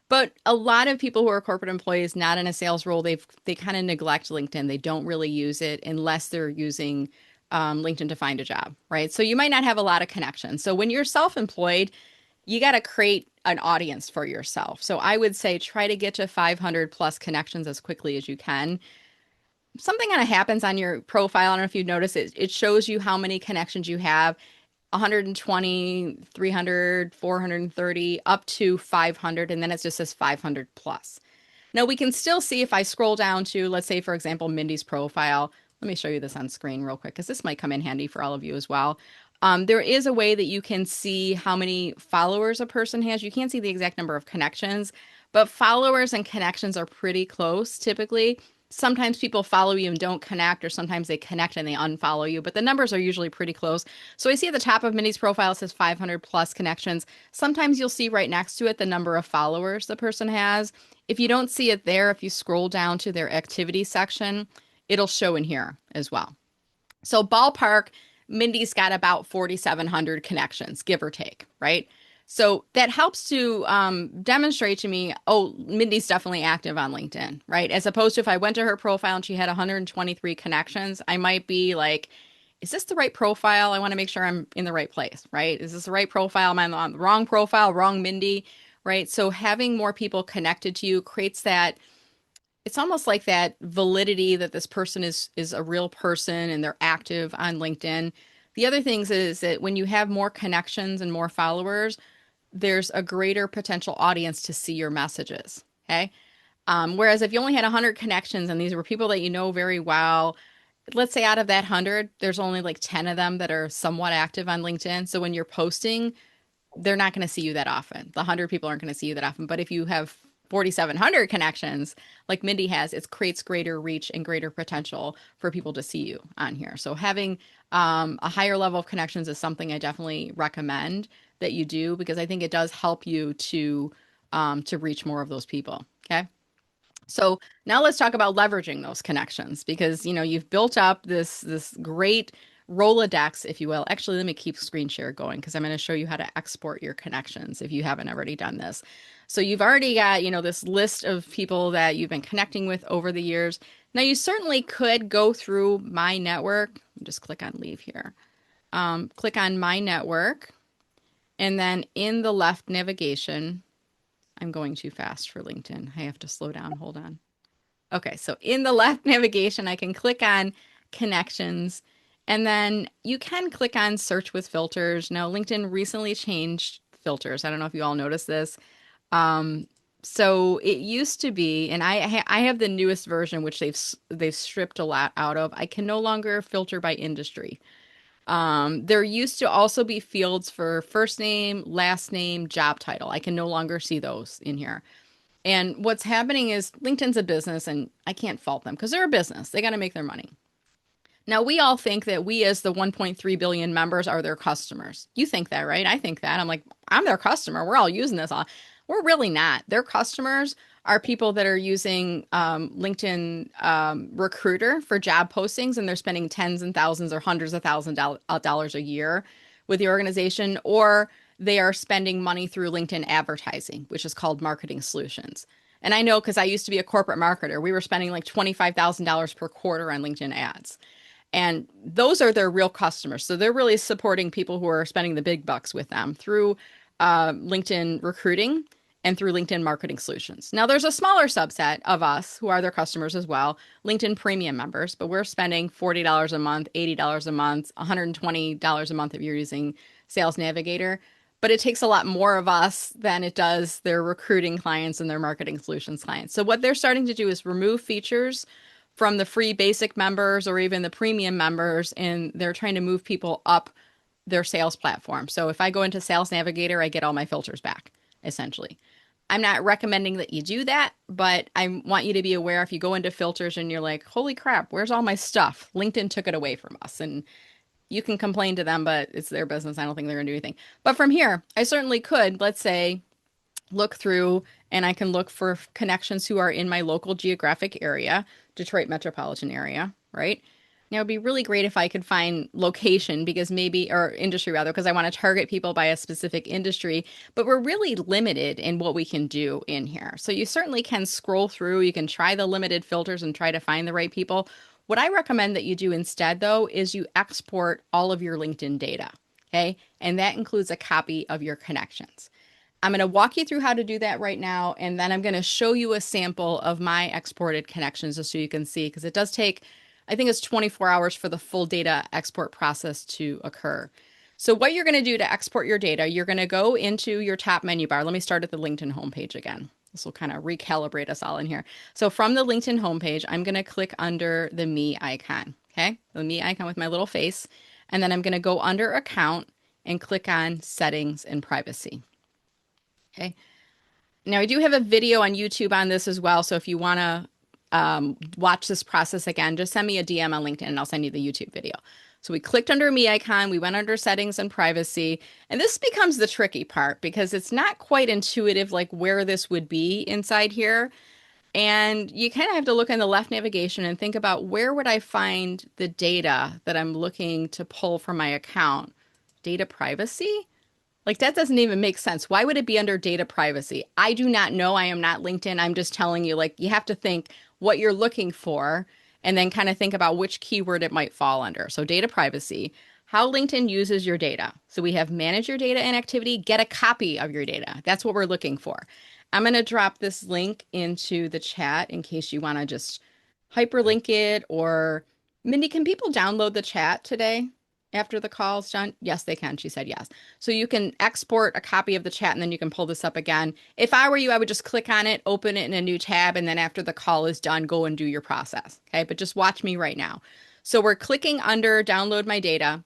But a lot of people who are corporate employees, not in a sales role, they kind of neglect LinkedIn. They don't really use it unless they're using LinkedIn to find a job, right? So you might not have a lot of connections. So when you're self-employed, you got to create an audience for yourself. So I would say try to get to 500 plus connections as quickly as you can. Something kind of happens on your profile. I don't know if you notice it. It shows you how many connections you have, 120, 300, 430, up to 500. And then it just says 500 plus. Now we can still see if I scroll down to, let's say, for example, Mindy's profile. Let me show you this on screen real quick because this might come in handy for all of you as well. There is a way that you can see how many followers a person has. You can't see the exact number of connections, but followers and connections are pretty close typically. Sometimes people follow you and don't connect, or sometimes they connect and they unfollow you, but the numbers are usually pretty close. So I see at the top of Mindy's profile, it says 500 plus connections. Sometimes you'll see right next to it the number of followers the person has. If you don't see it there, if you scroll down to their activity section, it'll show in here as well. So ballpark, Mindy's got about 4,700 connections, give or take, right? So that helps to demonstrate to me, oh, Mindy's definitely active on LinkedIn, right? As opposed to if I went to her profile and she had 123 connections, I might be like, is this the right profile? I want to make sure I'm in the right place, right? Is this the right profile? Am I on the wrong profile, wrong Mindy, right? So having more people connected to you creates that, it's almost like that validity that this person is a real person and they're active on LinkedIn. The other things is that when you have more connections and more followers, there's a greater potential audience to see your messages, okay? Whereas if you only had 100 connections and these were people that you know very well, let's say out of that 100, there's only like 10 of them that are somewhat active on LinkedIn. So when you're posting, they're not going to see you that often. The 100 people aren't going to see you that often. But if you have 4,700 connections like Mindy has, it creates greater reach and greater potential for people to see you on here. So having a higher level of connections is something I definitely recommend that you do, because I think it does help you to reach more of those people. Okay. So now let's talk about leveraging those connections, because you've built up this great Rolodex, if you will. Actually, let me keep screen share going, because I'm going to show you how to export your connections if you haven't already done this. So you've already got, this list of people that you've been connecting with over the years. Now you certainly could go through My Network. Just click on Leave here. Click on My Network, and then in the left navigation, I'm going too fast for LinkedIn. I have to slow down. Hold on. Okay, so in the left navigation, I can click on Connections, and then you can click on Search with Filters. Now, LinkedIn recently changed filters. I don't know if you all noticed this. So it used to be, and I have the newest version, which they've stripped a lot out of. I can no longer filter by industry. There used to also be fields for first name, last name, job title. I can no longer see those in here. And what's happening is LinkedIn's a business, and I can't fault them because they're a business. They got to make their money. Now, we all think that we, as the 1.3 billion members, are their customers. You think that, right? I think that. I'm like, I'm their customer. We're all using this. We're really not. Their customers are people that are using LinkedIn Recruiter for job postings, and they're spending tens and thousands or hundreds of dollars a year with the organization, or they are spending money through LinkedIn advertising, which is called marketing solutions. And I know because I used to be a corporate marketer, we were spending like $25,000 per quarter on LinkedIn ads. And those are their real customers. So they're really supporting people who are spending the big bucks with them through LinkedIn recruiting and through LinkedIn marketing solutions. Now, there's a smaller subset of us who are their customers as well, LinkedIn premium members, but we're spending $40 a month, $80 a month, $120 a month if you're using Sales Navigator. But it takes a lot more of us than it does their recruiting clients and their marketing solutions clients. So what they're starting to do is remove features from the free basic members or even the premium members, and they're trying to move people up their sales platform. So if I go into Sales Navigator, I get all my filters back, essentially. I'm not recommending that you do that, but I want you to be aware if you go into filters and you're like, holy crap, where's all my stuff? LinkedIn took it away from us. And you can complain to them, but it's their business. I don't think they're going to do anything. But from here, I certainly could, let's say, look through, and I can look for connections who are in my local geographic area, Detroit metropolitan area, right? Now, it'd be really great if I could find location, because maybe, or industry rather, because I want to target people by a specific industry, but we're really limited in what we can do in here. So you certainly can scroll through, you can try the limited filters and try to find the right people. What I recommend that you do instead, though, is you export all of your LinkedIn data, okay? And that includes a copy of your connections. I'm going to walk you through how to do that right now, and then I'm going to show you a sample of my exported connections just so you can see, because it does take, I think it's 24 hours for the full data export process to occur. So what you're going to do to export your data, you're going to go into your top menu bar. Let me start at the LinkedIn homepage again. This will kind of recalibrate us all in here. So from the LinkedIn homepage, I'm going to click under the Me icon, okay? The Me icon with my little face. And then I'm going to go under Account and click on Settings and Privacy. Okay. Now, I do have a video on YouTube on this as well. So if you want to watch this process again, just send me a DM on LinkedIn and I'll send you the YouTube video. So we clicked under Me icon, we went under Settings and Privacy, and this becomes the tricky part because it's not quite intuitive like where this would be inside here. And you kind of have to look in the left navigation and think about where would I find the data that I'm looking to pull from my account? Data privacy? Like that doesn't even make sense. Why would it be under data privacy? I do not know. I am not LinkedIn. I'm just telling you, like, you have to think what you're looking for and then kind of think about which keyword it might fall under. So data privacy, how LinkedIn uses your data. So we have manage your data and activity, get a copy of your data. That's what we're looking for. I'm going to drop this link into the chat in case you want to just hyperlink it, or Mindy, can people download the chat today? After the call's done? Yes, they can. She said yes. So you can export a copy of the chat and then you can pull this up again. If I were you, I would just click on it, open it in a new tab, and then after the call is done, go and do your process. Okay, but just watch me right now. So we're clicking under Download My Data.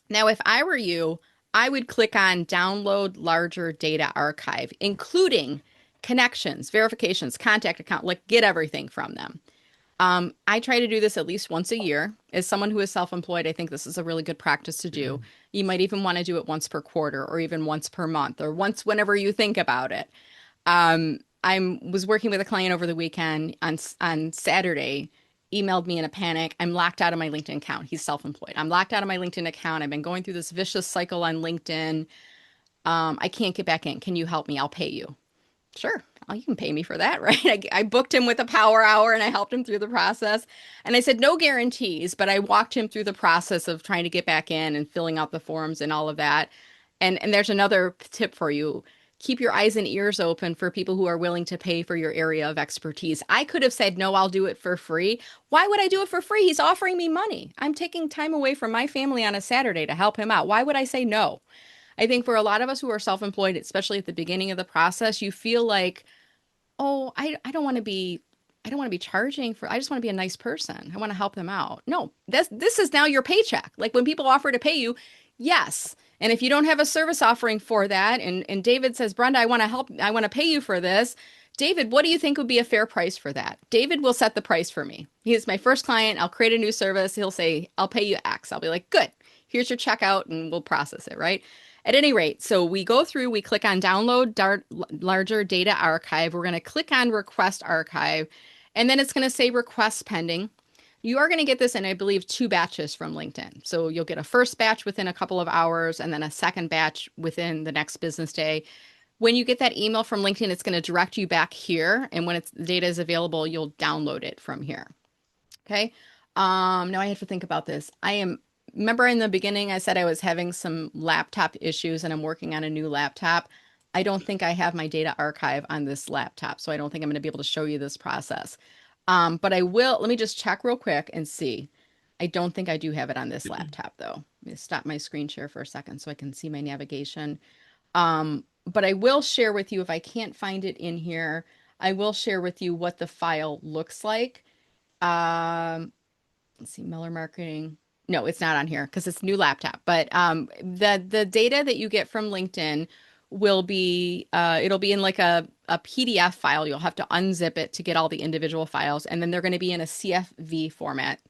Now, if I were you, I would click on Download Larger Data Archive, including connections, verifications, contact account, like get everything from them. I try to do this at least once a year. As someone who is self-employed, I think this is a really good practice to do. You might even want to do it once per quarter or even once per month or once whenever you think about it. I was working with a client over the weekend on Saturday, emailed me in a panic. I'm locked out of my LinkedIn account. He's self-employed. I'm locked out of my LinkedIn account. I've been going through this vicious cycle on LinkedIn. I can't get back in. Can you help me? I'll pay you. Sure. Oh, you can pay me for that, right? I booked him with a power hour and I helped him through the process. And I said, no guarantees, but I walked him through the process of trying to get back in and filling out the forms and all of that. And there's another tip for you. Keep your eyes and ears open for people who are willing to pay for your area of expertise. I could have said, no, I'll do it for free. Why would I do it for free? He's offering me money. I'm taking time away from my family on a Saturday to help him out. Why would I say no? I think for a lot of us who are self-employed, especially at the beginning of the process, you feel like, oh, I don't want to be charging for, I just want to be a nice person. I want to help them out. No, this is now your paycheck. Like when people offer to pay you, yes. And if you don't have a service offering for that, and David says, Brenda, I want to help, I want to pay you for this. David, what do you think would be a fair price for that? David will set the price for me. He is my first client. I'll create a new service. He'll say, I'll pay you X. I'll be like, good, here's your checkout and we'll process it, right? At any rate, so we go through, we click on download larger data archive. We're going to click on request archive, and then it's going to say request pending. You are going to get this in, I believe, 2 batches from LinkedIn. So you'll get a first batch within a couple of hours and then a second batch within the next business day. When you get that email from LinkedIn, it's going to direct you back here. And when the data is available, you'll download it from here. Okay. Now I have to think about this. Remember in the beginning, I said I was having some laptop issues and I'm working on a new laptop. I don't think I have my data archive on this laptop, so I don't think I'm going to be able to show you this process. But I will, let me just check real quick and see. I don't think I do have it on this laptop though. Let me stop my screen share for a second so I can see my navigation. But I will share with you, if I can't find it in here, I will share with you what the file looks like. Let's see, Meller marketing. No, it's not on here because it's new laptop. But the data that you get from LinkedIn will be it'll be in like a PDF file. You'll have to unzip it to get all the individual files, and then they're going to be in a CSV format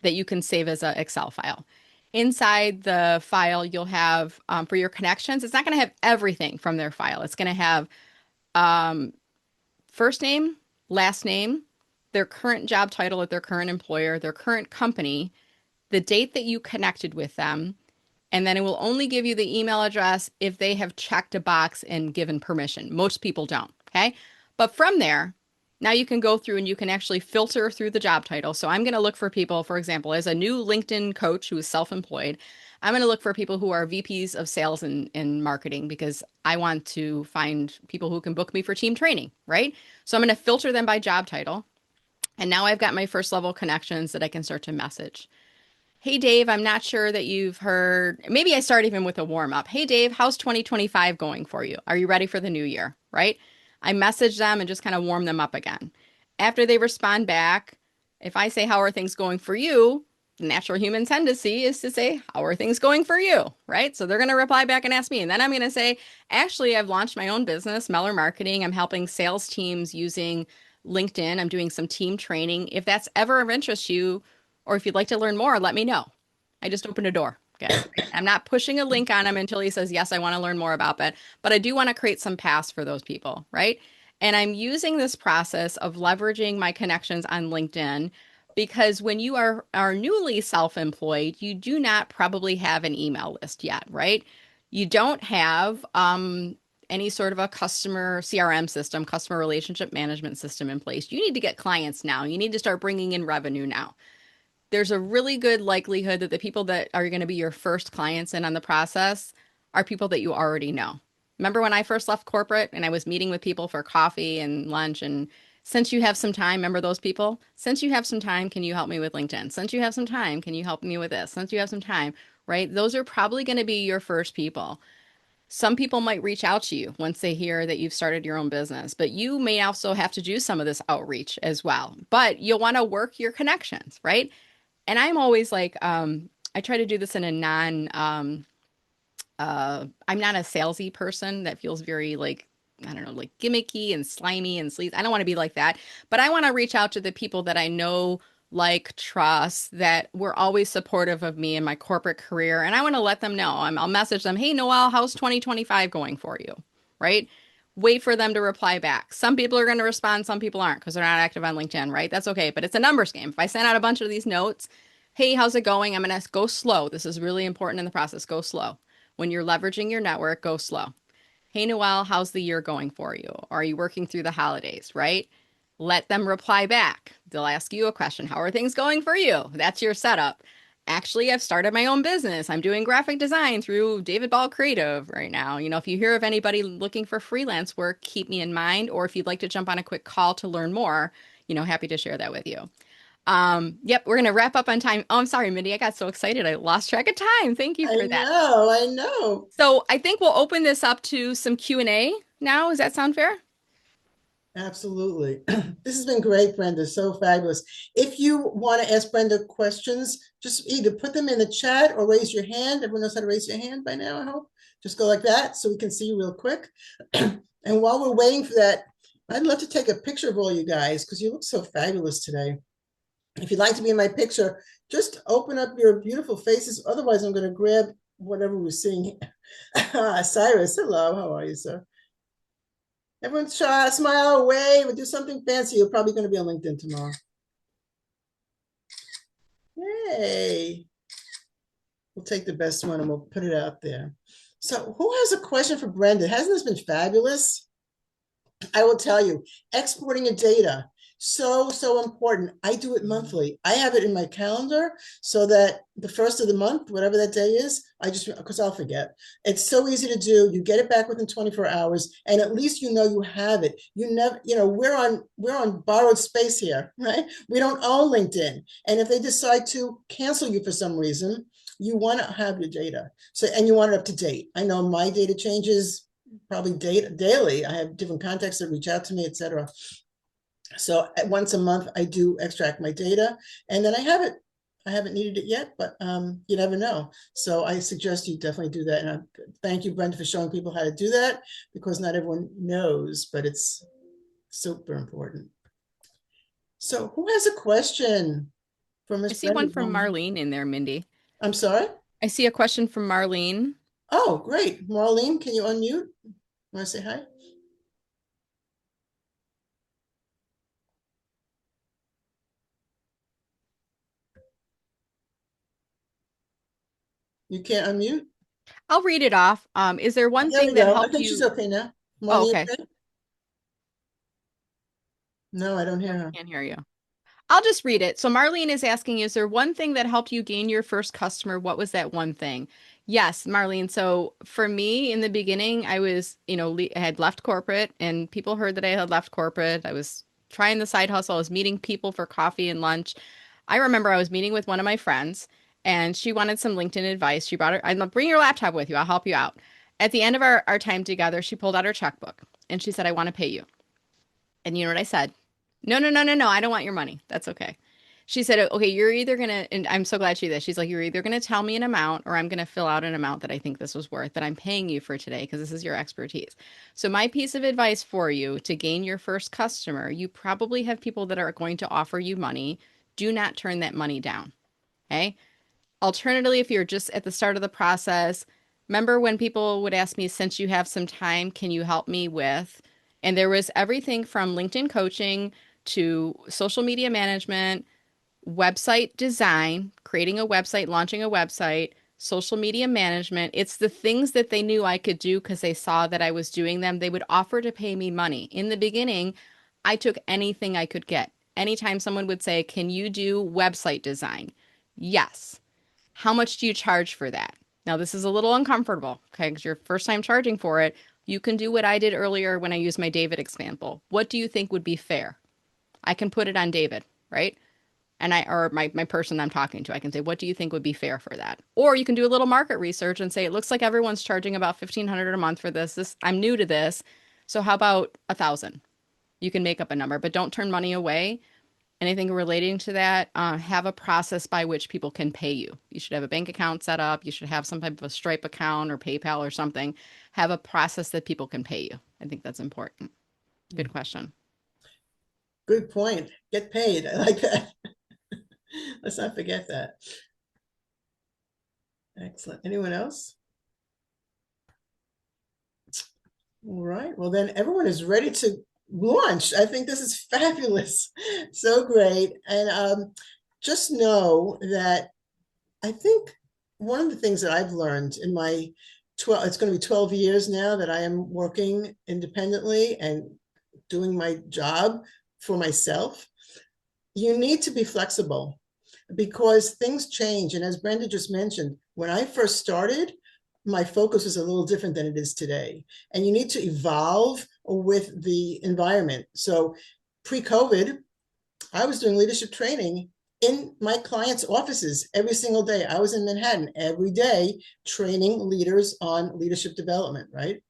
that you can save as an Excel file. Inside the file, you'll have for your connections. It's not going to have everything from their file. It's going to have first name, last name, their current job title at their current employer, their current company, the date that you connected with them, and then it will only give you the email address if they have checked a box and given permission. Most people don't, okay? But from there, now you can go through and you can actually filter through the job title. So I'm going to look for people, for example, as a new LinkedIn coach who is self-employed, I'm going to look for people who are VPs of sales and marketing because I want to find people who can book me for team training, right? So I'm going to filter them by job title. And now I've got my first level connections that I can start to message. Hey, Dave, I'm not sure that you've heard. Maybe I start even with a warm up. Hey, Dave, how's 2025 going for you? Are you ready for the new year? Right? I message them and just kind of warm them up again. After they respond back, if I say, how are things going for you? The natural human tendency is to say, how are things going for you? Right? So they're going to reply back and ask me. And then I'm going to say, actually, I've launched my own business, Meller Marketing. I'm helping sales teams using LinkedIn. I'm doing some team training. If that's ever of interest to you, or if you'd like to learn more, let me know. I just opened a door, guys. I'm not pushing a link on him until he says, yes, I want to learn more about that. But I do want to create some paths for those people, right? And I'm using this process of leveraging my connections on LinkedIn because when you are newly self-employed, you do not probably have an email list yet, right? You don't have any sort of a customer CRM system, customer relationship management system in place. You need to get clients now. You need to start bringing in revenue now. There's a really good likelihood that the people that are going to be your first clients in on the process are people that you already know. Remember when I first left corporate and I was meeting with people for coffee and lunch, and since you have some time, remember those people? Since you have some time, can you help me with LinkedIn? Since you have some time, can you help me with this? Since you have some time, right? Those are probably going to be your first people. Some people might reach out to you once they hear that you've started your own business, but you may also have to do some of this outreach as well. But you'll want to work your connections, right? And I'm always like, I try to do this in a I'm not a salesy person that feels very like I don't know, like gimmicky and slimy and sleazy. I don't want to be like that, but I want to reach out to the people that I know, like, trust, that were always supportive of me in my corporate career. And I want to let them know. I'll message them, hey, Noelle, how's 2025 going for you? Right? Wait for them to reply back. Some people are going to respond, some people aren't because they're not active on LinkedIn, right? That's okay. But it's a numbers game. If I send out a bunch of these notes, hey, how's it going? I'm going to go slow. This is really important in the process. Go slow. When you're leveraging your network, go slow. Hey, Noelle, how's the year going for you? Are you working through the holidays, right? Let them reply back. They'll ask you a question. How are things going for you? That's your setup. Actually, I've started my own business. I'm doing graphic design through David Ball Creative right now. You know, if you hear of anybody looking for freelance work, keep me in mind. Or if you'd like to jump on a quick call to learn more, happy to share that with you. Yep, we're gonna wrap up on time. Oh, I'm sorry, Mindy. I got so excited. I lost track of time. Thank you I for that. know, I know. So I think we'll open this up to some Q&A now. Does that sound fair? Absolutely. This has been great, Brenda. So fabulous. If you want to ask Brenda questions, just either put them in the chat or raise your hand. Everyone knows how to raise your hand by now, I hope. Just go like that so we can see you real quick. And while we're waiting for that, I'd love to take a picture of all you guys because you look so fabulous today. If you'd like to be in my picture, just open up your beautiful faces. Otherwise, I'm going to grab whatever we're seeing. Cyrus, hello. How are you, sir? Everyone try, smile, wave, or do something fancy. You're probably going to be on LinkedIn tomorrow. Yay. We'll take the best one and we'll put it out there. So who has a question for Brenda? Hasn't this been fabulous? I will tell you, exporting your data, so important. I do it monthly. I have it in my calendar so that the first of the month, whatever that day is, because I'll forget. It's so easy to do. You get it back within 24 hours, and at least you know you have it. You never, we're on borrowed space here, right? We don't own LinkedIn. And if they decide to cancel you for some reason, you want to have your data. So, and you want it up to date. I know my data changes probably daily. I have different contacts that reach out to me, etc. So once a month, I do extract my data, and then I have it. I haven't needed it yet, but you never know. So I suggest you definitely do that. And thank you, Brenda, for showing people how to do that because not everyone knows, but it's super important. So who has a question for I Miss see Brenda? one from Marlene in there, Mindy. I'm sorry? I see a question from Marlene. Oh, great. Marlene, can you unmute? Want to say hi? You can't unmute? I'll read it off. Is there one There we thing that go. I helped think she's you? okay now. Oh, Marlene, okay. okay? No, I don't hear her. Can't hear you. I'll just read it. So Marlene is asking, is there one thing that helped you gain your first customer? What was that one thing? Yes, Marlene. So for me in the beginning, I was, I had left corporate and people heard that I had left corporate. I was trying the side hustle. I was meeting people for coffee and lunch. I remember I was meeting with one of my friends and she wanted some LinkedIn advice. She brought her, I'm like, bring your laptop with you. I'll help you out. At the end of our time together, she pulled out her checkbook and she said, I want to pay you. And you know what I said? No, no, no, no, no. I don't want your money. That's okay. She said, okay, you're either going to, and I'm so glad she did this. She's like, you're either going to tell me an amount or I'm going to fill out an amount that I think this was worth that I'm paying you for today because this is your expertise. So my piece of advice for you to gain your first customer, you probably have people that are going to offer you money. Do not turn that money down. Okay. Alternatively, if you're just at the start of the process, remember when people would ask me, since you have some time, can you help me with? And there was everything from LinkedIn coaching to social media management, website design, creating a website, launching a website, social media management. It's the things that they knew I could do because they saw that I was doing them. They would offer to pay me money. In the beginning, I took anything I could get. Anytime someone would say, can you do website design? Yes. How much do you charge for that? Now, this is a little uncomfortable, okay, because your first time charging for it. You can do what I did earlier when I used my David example. What do you think would be fair? I can put it on David, right? And or my person I'm talking to, I can say, what do you think would be fair for that? Or you can do a little market research and say, it looks like everyone's charging about $1,500 a month for this. I'm new to this. So how about 1,000? You can make up a number, but don't turn money away. anything relating to that, have a process by which people can pay you. You should have a bank account set up. You should have some type of a Stripe account or PayPal or something. Have a process that people can pay you. I think that's important. Good question. Good point. Get paid. I like that. Let's not forget that. Excellent. Anyone else? All right. Well, then everyone is ready to launch. I think this is fabulous. So great. And just know that I think one of the things that I've learned in my it's going to be 12 years now that I am working independently and doing my job for myself. You need to be flexible because things change. And as Brenda just mentioned, when I first started, my focus was a little different than it is today. And you need to evolve with the environment. So pre-COVID, I was doing leadership training in my clients' offices every single day. I was in Manhattan every day training leaders on leadership development, right?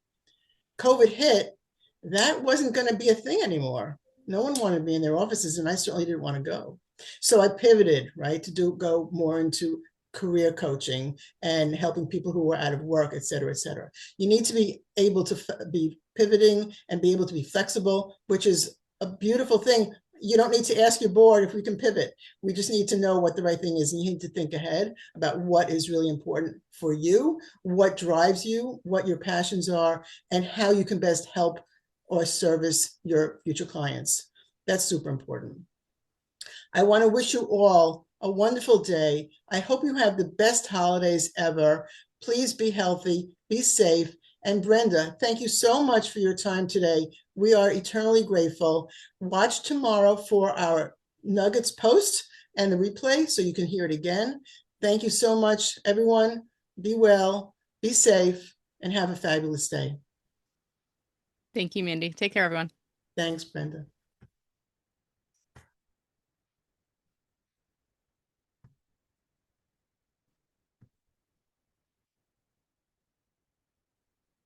COVID hit, that wasn't going to be a thing anymore. No one wanted me in their offices, and I certainly didn't want to go. So I pivoted, right, to go more into career coaching and helping people who were out of work, et cetera, et cetera. You need to be able to be pivoting and be able to be flexible, which is a beautiful thing. You don't need to ask your board if we can pivot. We just need to know what the right thing is. And you need to think ahead about what is really important for you, what drives you, what your passions are, and how you can best help or service your future clients. That's super important. I want to wish you all a wonderful day. I hope you have the best holidays ever. Please be healthy, be safe. And Brenda, thank you so much for your time today. We are eternally grateful. Watch tomorrow for our Nuggets post and the replay so you can hear it again. Thank you so much, everyone. Be well, be safe, and have a fabulous day. Thank you, Mindy. Take care, everyone. Thanks, Brenda.